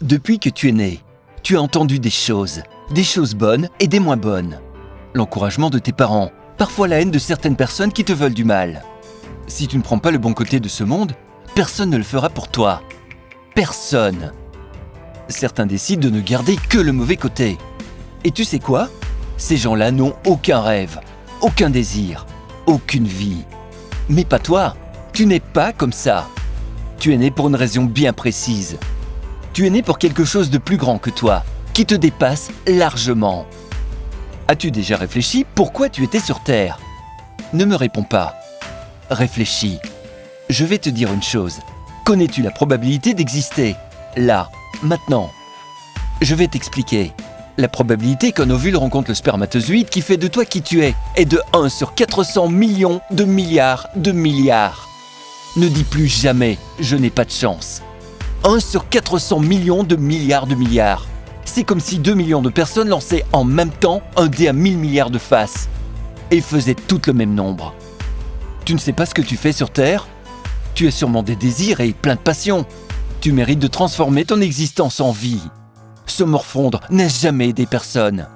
Depuis que tu es né, tu as entendu des choses bonnes et des moins bonnes. L'encouragement de tes parents, parfois la haine de certaines personnes qui te veulent du mal. Si tu ne prends pas le bon côté de ce monde, personne ne le fera pour toi. Personne. Certains décident de ne garder que le mauvais côté. Et tu sais quoi? Ces gens-là n'ont aucun rêve, aucun désir, aucune vie. Mais pas toi. Tu n'es pas comme ça. Tu es né pour une raison bien précise. Tu es né pour quelque chose de plus grand que toi, qui te dépasse largement. As-tu déjà réfléchi pourquoi tu étais sur Terre? Ne me réponds pas. Réfléchis. Je vais te dire une chose. Connais-tu la probabilité d'exister? Là, maintenant. Je vais t'expliquer. La probabilité qu'un ovule rencontre le spermatozoïde qui fait de toi qui tu es est de 1 sur 400 millions de milliards de milliards. Ne dis plus jamais « je n'ai pas de chance ». 1 sur 400 millions de milliards de milliards. C'est comme si 2 millions de personnes lançaient en même temps un dé à 1000 milliards de faces et faisaient toutes le même nombre. Tu ne sais pas ce que tu fais sur Terre? Tu as sûrement des désirs et plein de passions. Tu mérites de transformer ton existence en vie. Se morfondre n'a jamais aidé personne.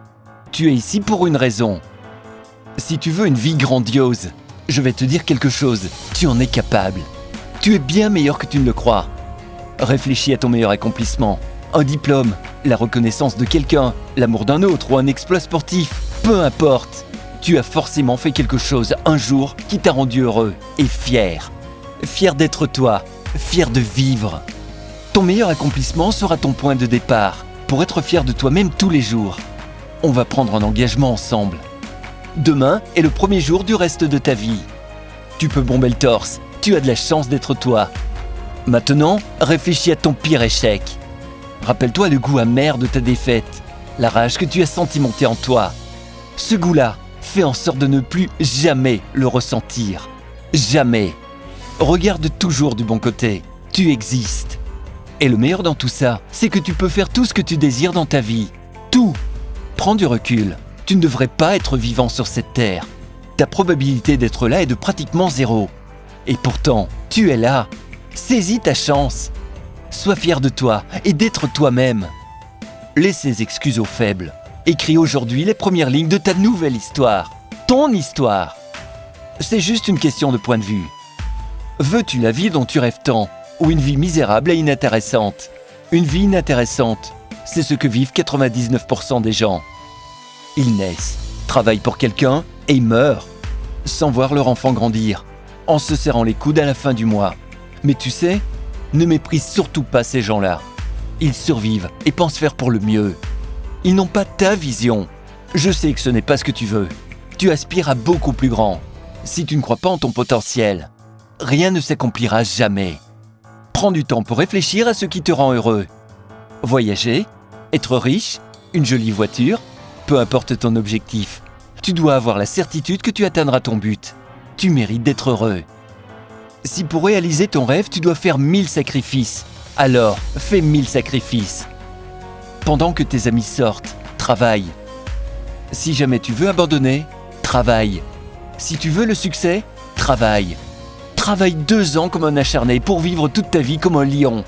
Tu es ici pour une raison. Si tu veux une vie grandiose, je vais te dire quelque chose, tu en es capable. Tu es bien meilleur que tu ne le crois. Réfléchis à ton meilleur accomplissement. Un diplôme, la reconnaissance de quelqu'un, l'amour d'un autre ou un exploit sportif, peu importe. Tu as forcément fait quelque chose un jour qui t'a rendu heureux et fier. Fier d'être toi, fier de vivre. Ton meilleur accomplissement sera ton point de départ pour être fier de toi-même tous les jours. On va prendre un engagement ensemble. Demain est le premier jour du reste de ta vie. Tu peux bomber le torse, tu as de la chance d'être toi. Maintenant, réfléchis à ton pire échec. Rappelle-toi le goût amer de ta défaite, la rage que tu as senti monter en toi. Ce goût-là, fais en sorte de ne plus jamais le ressentir. Jamais. Regarde toujours du bon côté. Tu existes. Et le meilleur dans tout ça, c'est que tu peux faire tout ce que tu désires dans ta vie. Tout. Prends du recul. Tu ne devrais pas être vivant sur cette terre. Ta probabilité d'être là est de pratiquement 0. Et pourtant, tu es là. Saisis ta chance. Sois fier de toi et d'être toi-même. Laisse les excuses aux faibles. Écris aujourd'hui les premières lignes de ta nouvelle histoire. Ton histoire. C'est juste une question de point de vue. Veux-tu la vie dont tu rêves tant ou une vie misérable et inintéressante? Une vie inintéressante, c'est ce que vivent 99% des gens. Ils naissent, travaillent pour quelqu'un et meurent, sans voir leur enfant grandir, en se serrant les coudes à la fin du mois. Mais tu sais, ne méprise surtout pas ces gens-là. Ils survivent et pensent faire pour le mieux. Ils n'ont pas ta vision. Je sais que ce n'est pas ce que tu veux. Tu aspires à beaucoup plus grand. Si tu ne crois pas en ton potentiel, rien ne s'accomplira jamais. Prends du temps pour réfléchir à ce qui te rend heureux. Voyager, être riche, une jolie voiture, peu importe ton objectif. Tu dois avoir la certitude que tu atteindras ton but. Tu mérites d'être heureux. Si pour réaliser ton rêve, tu dois faire 1000 sacrifices, alors fais 1000 sacrifices. Pendant que tes amis sortent, travaille. Si jamais tu veux abandonner, travaille. Si tu veux le succès, travaille. Travaille 2 ans comme un acharné pour vivre toute ta vie comme un lion.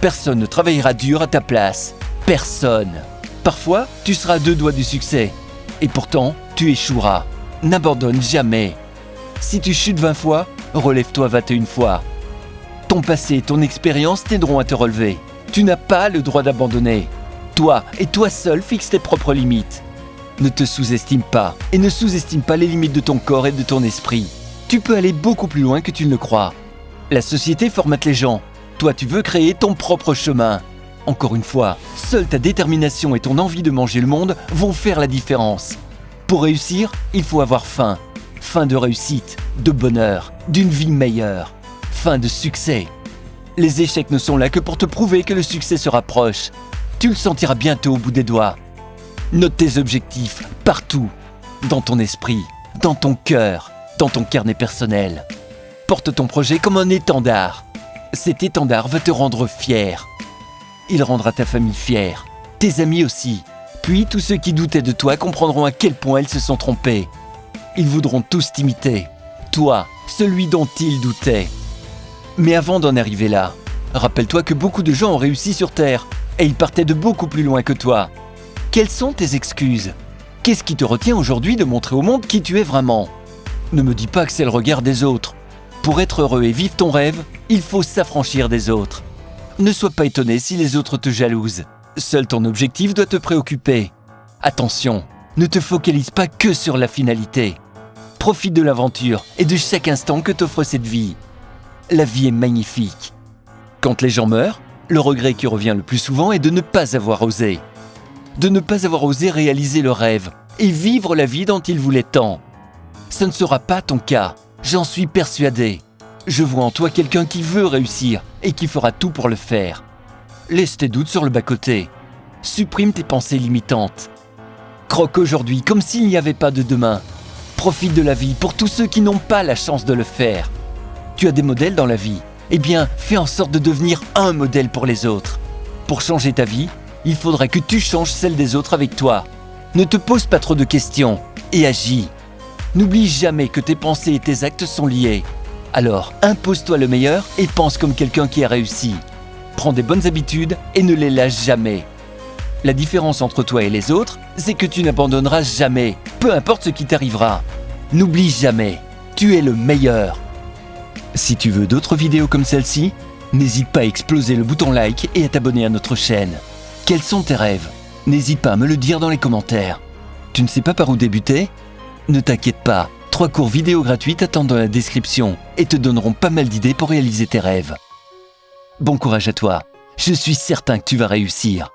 Personne ne travaillera dur à ta place. Personne. Parfois, tu seras à 2 doigts du succès. Et pourtant, tu échoueras. N'abandonne jamais. Si tu chutes 20 fois, relève-toi 21 fois. Ton passé et ton expérience t'aideront à te relever. Tu n'as pas le droit d'abandonner. Toi et toi seul fixe tes propres limites. Ne te sous-estime pas et ne sous-estime pas les limites de ton corps et de ton esprit. Tu peux aller beaucoup plus loin que tu ne le crois. La société formate les gens. Toi, tu veux créer ton propre chemin. Encore une fois, seule ta détermination et ton envie de manger le monde vont faire la différence. Pour réussir, il faut avoir faim. Faim de réussite, de bonheur, d'une vie meilleure. Faim de succès. Les échecs ne sont là que pour te prouver que le succès se rapproche. Tu le sentiras bientôt au bout des doigts. Note tes objectifs partout. Dans ton esprit, dans ton cœur, dans ton carnet personnel. Porte ton projet comme un étendard. Cet étendard va te rendre fier. Il rendra ta famille fière, tes amis aussi. Puis tous ceux qui doutaient de toi comprendront à quel point ils se sont trompés. Ils voudront tous t'imiter. Toi, celui dont ils doutaient. Mais avant d'en arriver là, rappelle-toi que beaucoup de gens ont réussi sur Terre et il partait de beaucoup plus loin que toi. Quelles sont tes excuses? Qu'est-ce qui te retient aujourd'hui de montrer au monde qui tu es vraiment? Ne me dis pas que c'est le regard des autres. Pour être heureux et vivre ton rêve, il faut s'affranchir des autres. Ne sois pas étonné si les autres te jalousent. Seul ton objectif doit te préoccuper. Attention, ne te focalise pas que sur la finalité. Profite de l'aventure et de chaque instant que t'offre cette vie. La vie est magnifique. Quand les gens meurent, le regret qui revient le plus souvent est de ne pas avoir osé. De ne pas avoir osé réaliser le rêve et vivre la vie dont ils voulaient tant. Ce ne sera pas ton cas, j'en suis persuadé. Je vois en toi quelqu'un qui veut réussir et qui fera tout pour le faire. Laisse tes doutes sur le bas-côté. Supprime tes pensées limitantes. Croque aujourd'hui comme s'il n'y avait pas de demain. Profite de la vie pour tous ceux qui n'ont pas la chance de le faire. Tu as des modèles dans la vie. Eh bien, fais en sorte de devenir un modèle pour les autres. Pour changer ta vie, il faudra que tu changes celle des autres avec toi. Ne te pose pas trop de questions et agis. N'oublie jamais que tes pensées et tes actes sont liés. Alors, impose-toi le meilleur et pense comme quelqu'un qui a réussi. Prends des bonnes habitudes et ne les lâche jamais. La différence entre toi et les autres, c'est que tu n'abandonneras jamais, peu importe ce qui t'arrivera. N'oublie jamais, tu es le meilleur. Si tu veux d'autres vidéos comme celle-ci, n'hésite pas à exploser le bouton like et à t'abonner à notre chaîne. Quels sont tes rêves? N'hésite pas à me le dire dans les commentaires. Tu ne sais pas par où débuter? Ne t'inquiète pas, 3 cours vidéo gratuits t'attendent dans la description et te donneront pas mal d'idées pour réaliser tes rêves. Bon courage à toi, je suis certain que tu vas réussir.